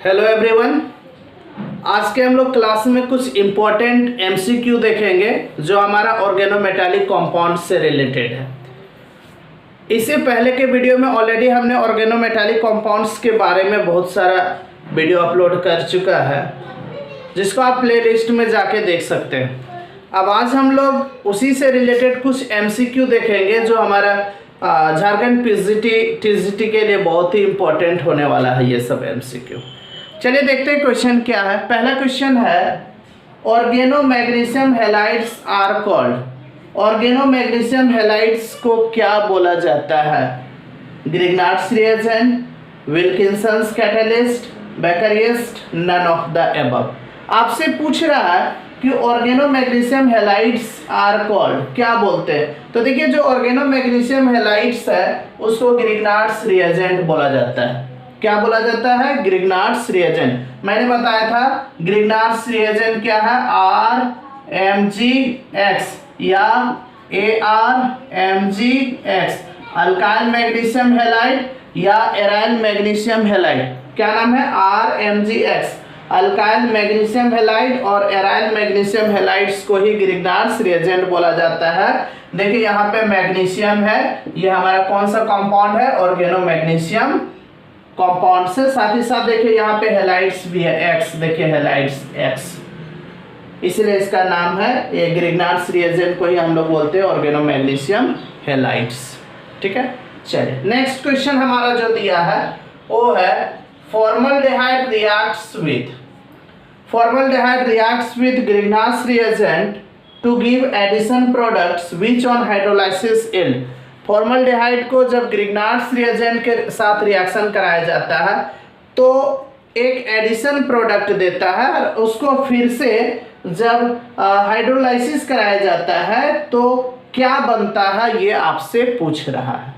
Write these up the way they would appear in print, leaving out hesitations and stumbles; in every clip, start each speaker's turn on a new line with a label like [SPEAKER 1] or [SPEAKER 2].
[SPEAKER 1] Hello everyone. आज के हम लोग क्लास में कुछ इम्पोर्टेंट एमसीक्यू देखेंगे जो हमारा ऑर्गेनोमेटालिक कंपाउंड से रिलेटेड है। इससे पहले के वीडियो में ऑलरेडी हमने ऑर्गेनोमेटालिक कंपाउंड्स के बारे में बहुत सारा वीडियो अपलोड कर चुका है, जिसको आप प्लेलिस्ट में जाके देख सकते हैं। अब आज हम लोग उसी से रिलेटेड कुछ एमसीक्यू देखेंगे जो हमारा झारखंड टीजीटी के लिए बहुत ही इम्पोर्टेंट होने वाला है ये सब एमसीक्यू। चलिए देखते हैं क्वेश्चन क्या है। पहला क्वेश्चन है organomagnesium halides are called. Organomagnesium halides को क्या बोला जाता है? ग्रिग्नार्ड्स रिएजेंट, विल्किंसंस कैटलिस्ट, बेकरिस्ट, नन ऑफ द अबव। आपसे पूछ रहा है कि ऑर्गेनोमैग्नीशियम हैलाइड्स आर कॉल्ड, क्या बोलते हैं? तो देखिए, जो ऑर्गेनोमैग्नीशियम हैलाइड्स है उसको ग्रिग्नार्ड्स रिएजेंट बोला जाता है। क्या बोला जाता है? Grignard's reagent. मैंने बताया था ग्रिग्नार्ड्स रिएजेंट क्या है? RMgX या ArMgX, अल्काइल मैग्नीशियम हैलाइड या एराइल मैग्नीशियम हैलाइड। क्या नाम है? RMgX, अल्काइल मैग्नीशियम हैलाइड और एराइल मैग्नीशियम हैलाइड्स को ही ग्रिग्नार्ड्स रिएजेंट बोला जाता है। देखिए यहाँ पे मैग्नीशियम है, ये हमारा कौन सा कंपाउंड है? ऑर्गेनोमैग्नीशियम कंपाउंड से। साथ ही साथ देखिए यहाँ पे हैलाइड्स भी है, X, देखिए हैलाइड्स X, इसलिए इसका नाम है। ये ग्रिग्नार्ड्स रिएजेंट को ही हम लोग बोलते हैं ऑर्गेनोमैग्नीशियम हैलाइड्स। ठीक है, चलिए नेक्स्ट क्वेश्चन हमारा जो दिया है वो है formaldehyde reacts with Grignard's reagent to give addition products which on hydrolysis yield. Formaldehyde को जब ग्रिग्नार्ड्स रिएजेंट के साथ रिएक्शन कराया जाता है तो एक एडिशन प्रोडक्ट देता है, और उसको फिर से जब हाइड्रोलाइसिस कराया जाता है तो क्या बनता है ये आपसे पूछ रहा है।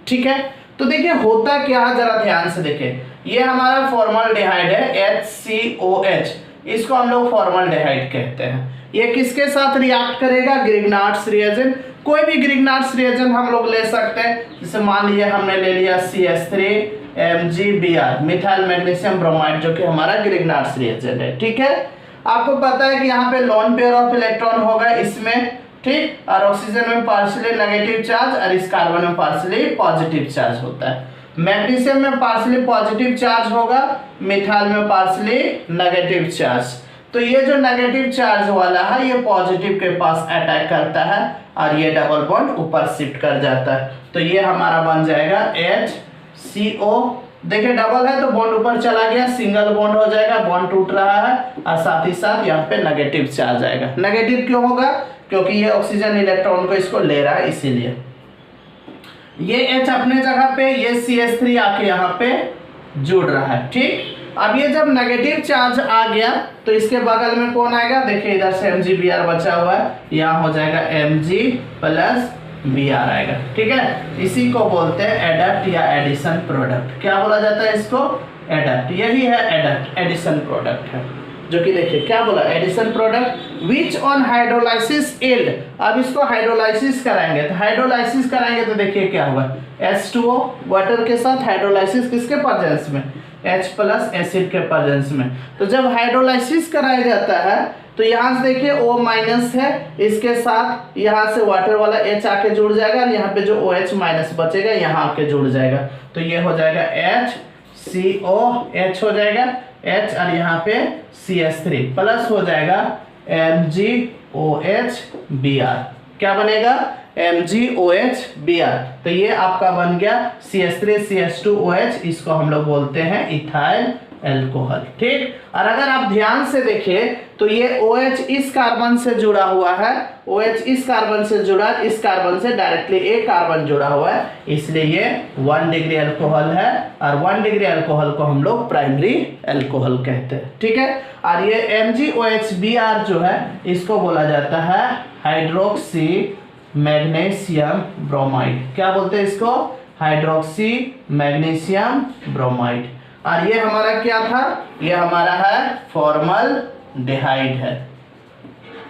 [SPEAKER 1] ठीक है, तो देखिए होता क्या है, जरा ध्यान से देखें। ये हमारा फॉर्मल्डिहाइड है HCOH, इसको हम लोग फॉर्मल्डिहाइड कहते हैं। ये किसके साथ रिएक्ट करेगा? Grignard's reagent. कोई भी ग्रिग्नार्ड्स रिएजेंट हम लोग ले सकते हैं। जैसे मान लीजिए हमने ले लिया CH3MgBr, मिथाइल मैग्नीशियम ब्रोमाइड, जो कि हमारा ग्रिग्नार्ड्स रिएजेंट है। ठीक है, आपको पता है कि यहाँ पे लोन पेयर ऑफ इलेक्ट्रॉन होगा इसमें, ठीक, और ऑक्सीजन में पार्शियली नेगेटिव चार्ज और इस कार्बन में पार्शियली पॉजिटिव चार्ज होता है। मैग्नीशियम में पार्शियली पॉजिटिव चार्ज होगा, मिथाइल में पार्शियली नेगेटिव चार्ज। तो ये जो नेगेटिव चार्ज वाला है ये पॉजिटिव के पास अटैक करता है और ये डबल बॉन्ड ऊपर शिफ्ट कर जाता है। तो ये हमारा बन जाएगा HCO। देखिए डबल है तो बॉन्ड ऊपर चला गया, सिंगल बॉन्ड हो जाएगा, बॉन्ड टूट रहा है, और साथ ही साथ यहाँ पे नेगेटिव चार्ज आएगा। नेगेटिव क्यों होगा? क्योंकि ये ऑक्सीजन इलेक्ट्रॉन को इसको ले रहा है, इसीलिए। ये H अपने जगह पे, ये CH3 आके यहाँ पे जुड़ रहा है। ठीक, अब ये जब नेगेटिव चार्ज आ गया तो इसके बगल में कौन आएगा? देखिए इधर से MgBr बचा हुआ है, यहाँ हो जाएगा Mg प्लस Br आएगा। ठीक है, इसी को बोलते हैं एडक्ट या एडिशन प्रोडक्ट। क्या बोला जाता है इसको? एडक्ट। यही है एडक्ट, एडिशन प्रोडक्ट है, जो कि देखिए क्या बोला? Addition product which on hydrolysis yield. अब इसको हाइड्रोलाइसिस कराएंगे, तो हाइड्रोलाइसिस कराएंगे तो देखिए क्या होगा? H2O वाटर के साथ हाइड्रोलाइसिस किसके प्रेजेंस में? H प्लस एसिड के प्रेजेंस में। तो जब हाइड्रोलाइसिस कराया जाता है तो यहाँ से देखिए O माइनस है, इसके साथ यहाँ से वाटर वाला H आके जुड़ जाएगा, और यहाँ पे जो OH माइनस बचेगा यहाँ आके जुड़ जाएगा। तो ये हो जाएगा HCOH हो जाएगा H, और यहाँ पे CH3 प्लस हो जाएगा MgOH-Br। क्या बनेगा? MgOH-Br। तो ये आपका बन गया CH3CH2OH, इसको हम लोग बोलते हैं इथाइल अल्कोहल। ठीक, और अगर आप ध्यान से देखें तो ये OH इस कार्बन से जुड़ा हुआ है, OH इस कार्बन से जुड़ा, इस कार्बन से डायरेक्टली एक कार्बन जुड़ा हुआ है, इसलिए ये 1 डिग्री अल्कोहल है, और 1 डिग्री अल्कोहल को हम लोग प्राइमरी अल्कोहल कहते हैं। ठीक है, और ये MgOH-Br जो है इसको बोला जाता है हाइड्रोक्सी मैग्नीशियम ब्रोमाइड। क्या बोलते हैं इसको? Hydroxy magnesium bromide. और ये हमारा क्या था? ये हमारा है फॉर्मल्डिहाइड है।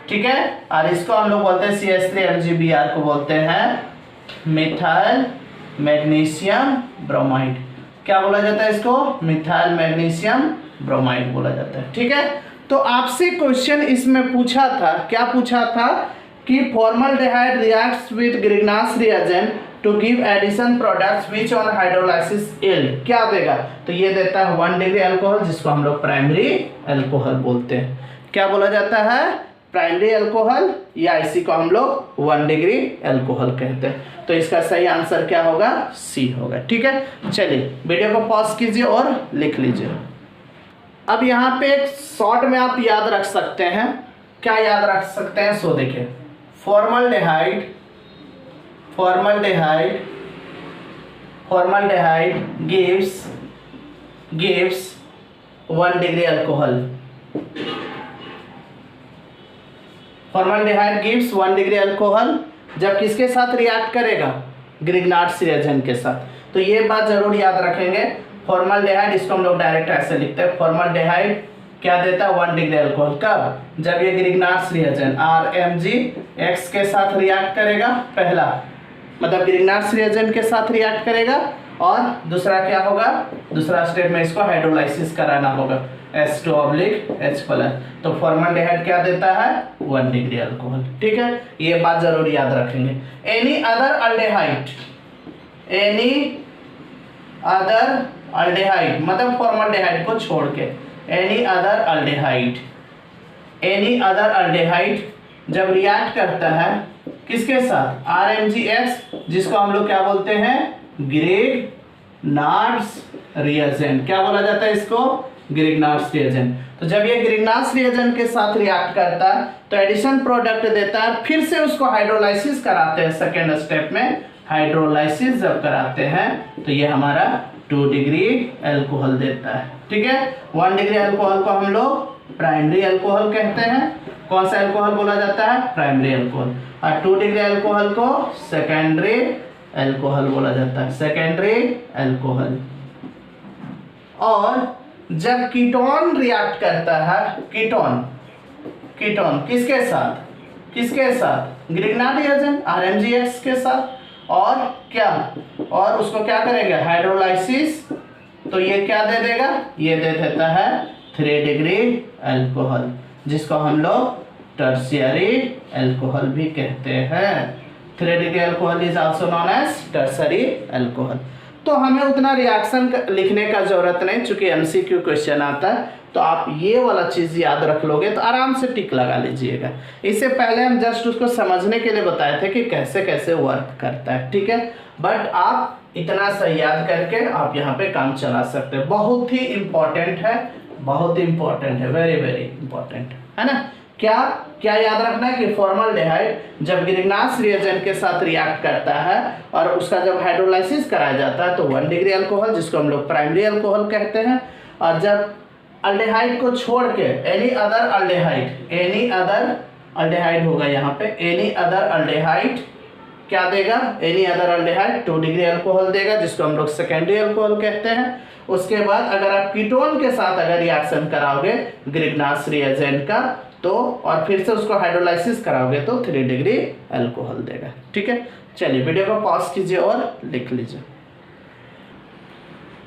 [SPEAKER 1] ठीक है, और इसको हम लोग बोलते हैं CH3MgBr को बोलते हैं मिथाइल मैग्नीशियम ब्रोमाइड। क्या बोला जाता है इसको? मिथाइल मैग्नीशियम ब्रोमाइड बोला जाता है। ठीक है, तो आपसे क्वेश्चन इसमें पूछा था, क्या पूछा था कि formaldehyde reacts with Grignard's reagent to give addition products which on hydrolysis yield, क्या देगा? तो ये देता है 1 डिग्री अल्कोहल, जिसको हम लोग प्राइमरी अल्कोहल बोलते हैं। क्या बोला जाता है? प्राइमरी अल्कोहल, या इसी को हम लोग 1 डिग्री अल्कोहल कहते हैं। तो इसका सही आंसर क्या होगा? सी होगा। ठीक है, चलिए वीडियो को पॉज कीजिए और लिख लीजिए। अब यहाँ पे एक शॉर्ट में आप याद रख सकते हैं, क्या याद रख सकते हैं? सो देखिए, formaldehyde gives 1 degree alcohol. Formaldehyde gives 1 degree alcohol जब किसके साथ रिएक्ट करेगा? ग्रिग्नार्ड्स रिएजेंट के साथ। तो ये बात जरूर याद रखेंगे। फॉर्मल्डिहाइड, इसको हम लोग डायरेक्ट ऐसे लिखते हैं, फॉर्मल्डिहाइड क्या देता है? 1 डिग्री अल्कोहल। कब? जब ये ग्रिग्नार्ड्स रिएजेंट RMgX के साथ रिएक्ट करेगा, पहला मतलब ग्रिग्नार्ड्स रिएजेंट के साथ रिएक्ट करेगा, और दूसरा क्या होगा? दूसरा स्टेप में इसको हाइड्रोलाइसिस कराना होगा, H2OH+। तो फॉर्मल्डिहाइड क्या देता है? 1 डिग्री अल्कोहल। ठीक है, ये बात जरूर याद रखेंगे। एनी अदर अल्डेहाइड मतलब फॉर्मल्डिहाइड को छोड़ के, एनी अदर अल्डेहाइड जब रिएक्ट करता है किसके साथ? RMgX, जिसको हम लोग क्या बोलते हैं? Grignard's reagent. क्या बोला जाता है इसको? Grignard's reagent. तो जब ये ग्रिग्नार्ड्स रिएजेंट के साथ रिएक्ट करता है तो एडिशन प्रोडक्ट देता है, फिर से उसको हाइड्रोलाइसिस कराते हैं। सेकेंड स्टेप में हाइड्रोलाइसिस जब कराते हैं तो ये हमारा 2 डिग्री अल्कोहल देता है। ठीक है, 1 डिग्री अल्कोहल को हम लोग प्राइमरी अल्कोहल कहते हैं। कौन सा अल्कोहल बोला जाता है? Primary alcohol. और 2 डिग्री अल्कोहल को सेकेंडरी अल्कोहल बोला जाता है, सेकेंडरी अल्कोहल। और जब कीटोन रिएक्ट करता है, कीटोन किसके साथ? ग्रिग्नार्ड रिएजेंट RMgX के साथ, और क्या? और उसको क्या करेंगे? हाइड्रोलाइसिस। तो ये क्या दे देगा? ये दे देता है 3 डिग्री अल्कोहल, जिसको हम लोग टर्शियरी अल्कोहल भी कहते हैं। 3 degree alcohol is also known as tertiary alcohol. तो हमें उतना रिएक्शन लिखने का जरूरत नहीं, चूंकि MCQ क्वेश्चन आता है, तो आप ये वाला चीज याद रख लोगे तो आराम से टिक लगा लीजिएगा। इससे पहले हम जस्ट उसको समझने के लिए बताए थे कि कैसे कैसे वर्क करता है। ठीक है, बट आप इतना सही याद करके आप यहाँ पे काम चला सकते हैं। बहुत ही इंपॉर्टेंट है, वेरी वेरी इंपॉर्टेंट है ना। क्या याद रखना है कि फॉर्मल्डिहाइड जब ग्रिग्नार्ड्स रिएजेंट के साथ रिएक्ट करता है और उसका जब हाइड्रोलाइसिस कराया जाता है तो 1 डिग्री अल्कोहल, जिसको हम लोग प्राइमरी अल्कोहल कहते हैं। और जब अल्डेहाइड को छोड़ के एनी अदर अल्डेहाइड होगा यहाँ पे, एनी अदर अल्डेहाइड क्या देगा? Any other aldehyde 2 degree alcohol देगा, जिसको हम लोग सेकेंडरी अल्कोहल कहते हैं। उसके बाद अगर आप कीटोन के साथ अगर रिएक्शन कराओगे ग्रिग्नार्ड्स रिएजेंट का, तो और फिर से उसको हाइड्रोलाइसिस कराओगे तो 3 डिग्री अल्कोहल देगा। ठीक है, चलिए वीडियो को पॉज कीजिए और लिख लीजिए।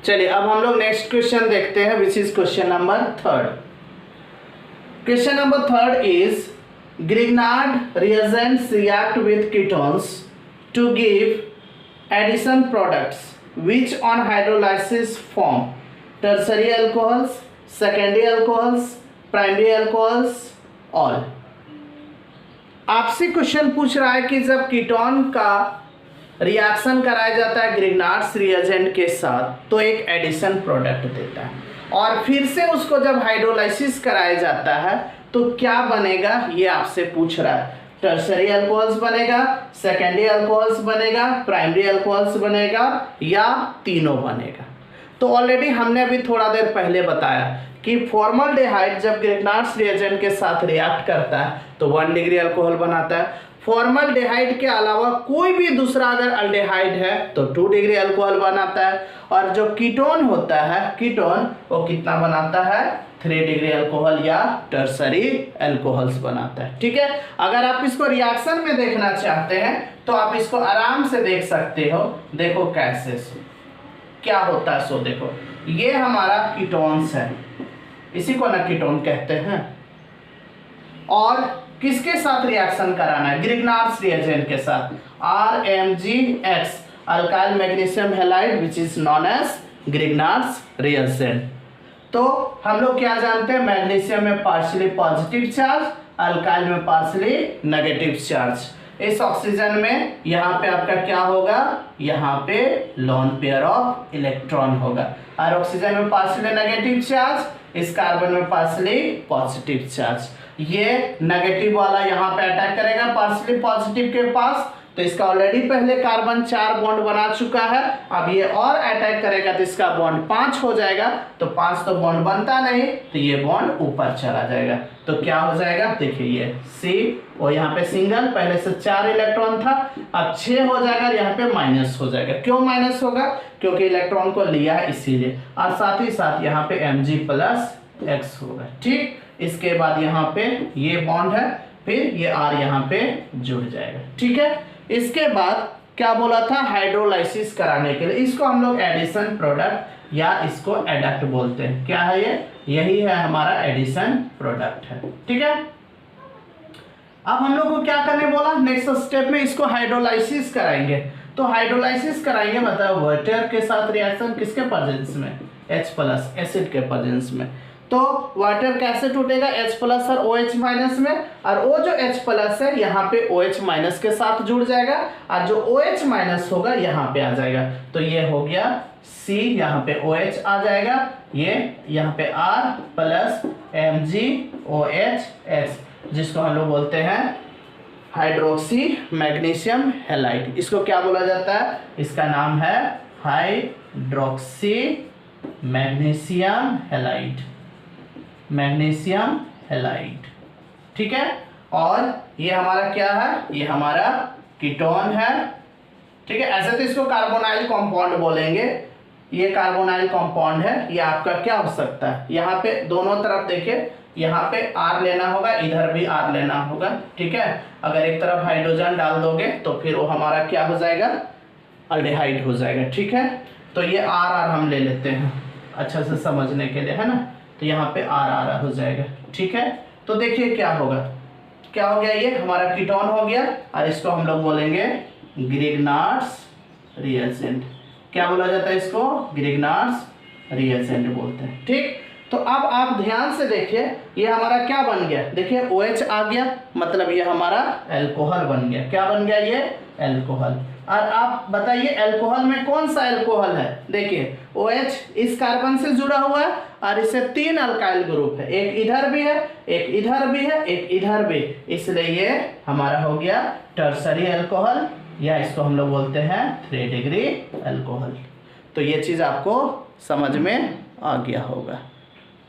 [SPEAKER 1] चलिए अब हम लोग नेक्स्ट क्वेश्चन देखते हैं, which is question number 3। Question number 3 is Grignard reagents react with ketones to give addition products which on hydrolysis form tertiary alcohols, secondary alcohols, primary alcohols, all। आपसे क्वेश्चन पूछ रहा है कि जब कीटोन का reaction कराया जाता है ग्रिग्नार्ड्स रिएजेंट के साथ तो एक एडिशन प्रोडक्ट देता है, और फिर से उसको जब हाइड्रोलाइसिस कराया जाता है तो क्या बनेगा ये आपसे पूछ रहा है। टर्शरी अल्कोहल्स बनेगा, सेकेंडरी अल्कोहल्स बनेगा, प्राइमरी अल्कोहल्स बनेगा, या तीनों बनेगा। तो ऑलरेडी हमने अभी थोड़ा देर पहले बताया कि फॉर्मल्डिहाइड जब ग्रिग्नार्ड्स रिएजेंट के साथ रिएक्ट करता है तो 1 डिग्री अल्कोहल बनाता है। फॉर्मल्डिहाइड के अलावा कोई भी दूसरा अगर अल्डेहाइड है तो 2 डिग्री अल्कोहल बनाता है, और जो कीटोन होता है कीटोन वो कितना बनाता है? 3 डिग्री अल्कोहल या टर्शरी अल्कोहल्स बनाता है। ठीक है, अगर आप इसको रिएक्शन में देखना चाहते हैं तो आप इसको आराम से देख सकते हो। देखो कैसे, क्या होता है सो देखो, ये हमारा कीटोन्स है, इसी को ना कीटोन कहते हैं। और किसके साथ रिएक्शन कराना है? ग्रिग्नार्ड्स रिएजेंट के साथ, RMgX alkyl magnesium halide which is known as Grignard's reagent. तो हम लोग क्या जानते हैं, मैग्नीशियम में पार्शियली पॉजिटिव चार्ज, अल्काइल में पार्शियली नेगेटिव चार्ज। इस ऑक्सीजन में यहाँ पे आपका क्या होगा, यहाँ पे लोन पेयर ऑफ इलेक्ट्रॉन होगा, और ऑक्सीजन में पार्शियली नेगेटिव चार्ज, इस कार्बन में पार्शियली पॉजिटिव चार्ज। ये नेगेटिव वाला यहाँ पे अटैक करेगा पार्शियली पॉजिटिव के पास, तो इसका ऑलरेडी पहले कार्बन 4 बॉन्ड बना चुका है, अब ये और अटैक करेगा तो इसका बॉन्ड 5 हो जाएगा, तो 5 तो बॉन्ड बनता नहीं, तो ये बॉन्ड ऊपर चला जाएगा। तो क्या हो जाएगा, देखिए ये C और यहाँ पे सिंगल, पहले से 4 इलेक्ट्रॉन था, अब 6 हो जाएगा, यहाँ पे माइनस हो जाएगा। क्यों माइनस होगा? क्योंकि इलेक्ट्रॉन को लिया है इसीलिए, और साथ ही साथ यहाँ पे Mg+X होगा। ठीक, इसके बाद यहाँ पे ये बॉन्ड है, फिर ये R यहाँ पे जुड़ जाएगा। ठीक है, इसके बाद क्या बोला था, हाइड्रोलाइसिस कराने के लिए, इसको हम लोग एडिशन प्रोडक्ट या इसको एडक्ट बोलते हैं। क्या है ये? यही है हमारा एडिशन प्रोडक्ट है। ठीक है, अब हम लोग को क्या करने बोला, नेक्स्ट स्टेप में इसको हाइड्रोलाइसिस कराएंगे। तो हाइड्रोलाइसिस कराएंगे मतलब वाटर के साथ रिएक्शन, किसके प्रेजेंस में? H+ एसिड के प्रेजेंस में। तो वाटर कैसे टूटेगा? H+ और OH- में, और वो जो H+ है यहाँ पे OH- के साथ जुड़ जाएगा, और जो OH- होगा यहाँ पे आ जाएगा। तो ये हो गया C, यहाँ पे OH आ जाएगा, ये यहाँ पे R+ MgOH, जिसको हम लोग बोलते हैं हाइड्रोक्सी मैग्नीशियम हैलाइड। इसको क्या बोला जाता है? इसका नाम है hydroxy magnesium halide, magnesium halide. ठीक है, और ये हमारा क्या है, ये हमारा कीटोन है। ठीक है, ऐसे तो इसको कार्बोनाइल कंपाउंड बोलेंगे, ये कार्बोनाइल कंपाउंड है। ये आपका क्या हो सकता है, यहाँ पे दोनों तरफ देखिए, यहाँ पे R लेना होगा, इधर भी R लेना होगा। ठीक है, अगर एक तरफ हाइड्रोजन डाल दोगे तो फिर वो हमारा क्या हो जाएगा, अल्डिहाइड हो जाएगा। ठीक है, तो ये R हम ले लेते हैं अच्छा से समझने के लिए, है ना। तो यहाँ पे R हो जाएगा। ठीक है, तो देखिए क्या होगा, क्या हो गया, ये हमारा कीटोन हो गया, और इसको हम लोग बोलेंगे ग्रिग्नार्ड्स रिएजेंट। क्या बोला जाता है इसको? ग्रिग्नार्ड्स रिएजेंट बोलते हैं। ठीक, तो अब आप ध्यान से देखिए, ये हमारा क्या बन गया, देखिए OH आ गया, मतलब ये हमारा अल्कोहल बन गया। क्या बन गया? ये अल्कोहल। और आप बताइए अल्कोहल में कौन सा अल्कोहल है? देखिए OH इस कार्बन से जुड़ा हुआ है, और इसे 3 अल्काइल ग्रुप है, एक इधर भी है, एक इधर भी है, एक इधर भी, इसलिए ये हमारा हो गया टर्सरी अल्कोहल, या इसको हम लोग बोलते हैं 3 डिग्री अल्कोहल। तो ये चीज़ आपको समझ में आ गया होगा।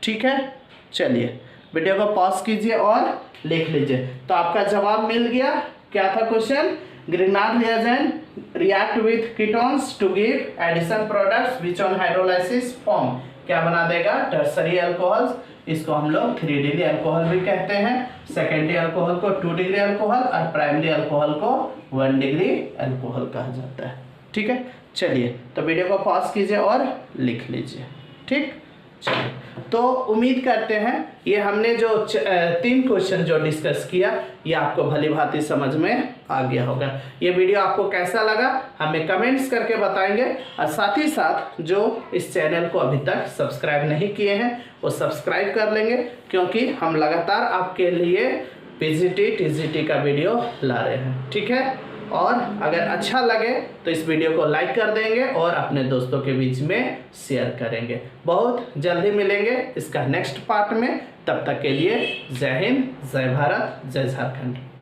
[SPEAKER 1] ठीक है, चलिए वीडियो को पॉज कीजिए और लिख लीजिए। तो आपका जवाब मिल गया। क्या था question? Grignard reagent react with ketones to give addition products which on hydrolysis form क्या बना देगा? Tertiary alcohols. इसको हम लोग 3 डिग्री अल्कोहल भी कहते हैं, सेकेंडरी अल्कोहल को 2 डिग्री अल्कोहल, और प्राइमरी अल्कोहल को 1 डिग्री अल्कोहल कहा जाता है। ठीक है, चलिए तो वीडियो को पॉज कीजिए और लिख लीजिए। ठीक, चलिए तो उम्मीद करते हैं ये हमने जो 3 क्वेश्चन जो डिस्कस किया, ये आपको भली भांति समझ में आ गया होगा। ये वीडियो आपको कैसा लगा हमें कमेंट्स करके बताएंगे, और साथ ही साथ जो इस चैनल को अभी तक सब्सक्राइब नहीं किए हैं वो सब्सक्राइब कर लेंगे, क्योंकि हम लगातार आपके लिए PGT TGT का वीडियो ला रहे हैं। ठीक है, और अगर अच्छा लगे तो इस वीडियो को लाइक कर देंगे और अपने दोस्तों के बीच में शेयर करेंगे। बहुत जल्दी मिलेंगे इसका नेक्स्ट पार्ट में, तब तक के लिए जय हिंद, जय भारत, जय झारखंड।